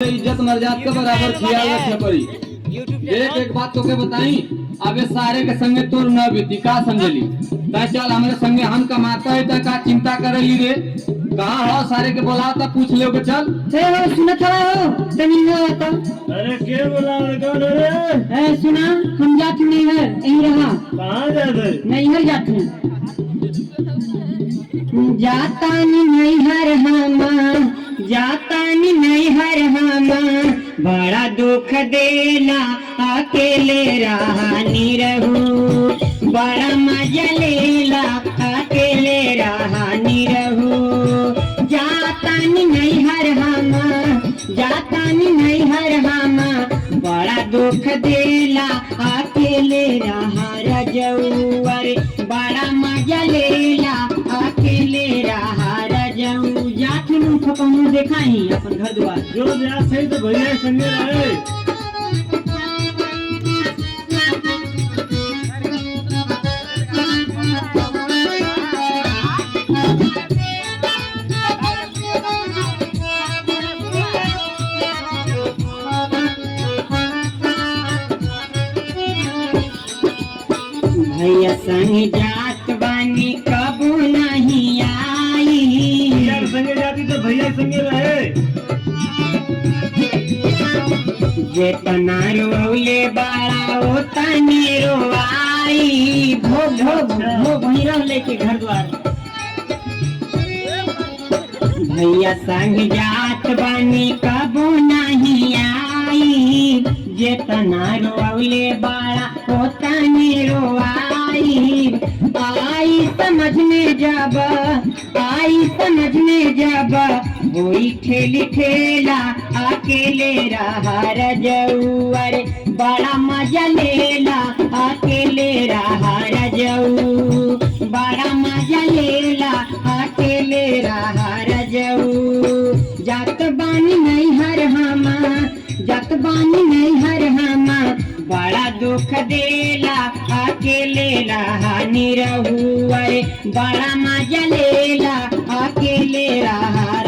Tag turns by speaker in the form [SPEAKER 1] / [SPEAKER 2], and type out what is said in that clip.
[SPEAKER 1] इज्जत मर्यादा के बराबर ख्याल रखे पड़ी। एक बात तो के बताई, अबे सारे के संगे तोर न बीती का समझली। ता चल हमारे संगे हम कमाता है, का चिंता करली रे। कहाँ हो सारे के बोला था, पूछ ले के चल।
[SPEAKER 2] हे हो सुनत हो तनी ना आता।
[SPEAKER 3] अरे के बोला कौन रे?
[SPEAKER 2] ए सुना, हम जात नहीं है, यहीं रहा।
[SPEAKER 3] कहाँ जाते?
[SPEAKER 2] नहीं हर जाते हैं। जाता नहीं हर हमा, जाता नहीं हर हमा, बड़ा दुख देला अकेले रहानी रहू, बड़ा मजा लेला अकेले रहानी रहू। जाता नहीं हर हमा, जाता नहीं हर हमा, बड़ा दुख देला अकेले रहा रजऊ। अरे बड़ा मजा लेला अकेले रहा रजऊ। जात मुँह खपमू देखाई अपन घर द्वार।
[SPEAKER 3] जो जात है तो भैया संगे रहे।
[SPEAKER 2] भैया संग जात बानी कबू नहीं आई।
[SPEAKER 3] भैया संगे जाती तो भैया संगे रहे।
[SPEAKER 2] जेतना रोले बड़ा ओतने रोआई। भोग भोग भोग वहीं रह लेके घर द्वार। भैया संग जात बानी कबू नहीं आई। जेतना रोले बड़ा ओतने रोआई। आई समझ में जब, आई समझ में जब, वही ठेली ठेला अकेले रहा रजऊ। अरे बड़ा मजा लेला अकेले रहा रजऊ, बड़ा मजा लेला अकेले रहा रजऊ। जात बानी नहीं हर हमा, जात बानी नहीं हर हमा, बड़ा दुख देला अकेले रहानी रहू। अरे बड़ा मजा लेला अकेले रहा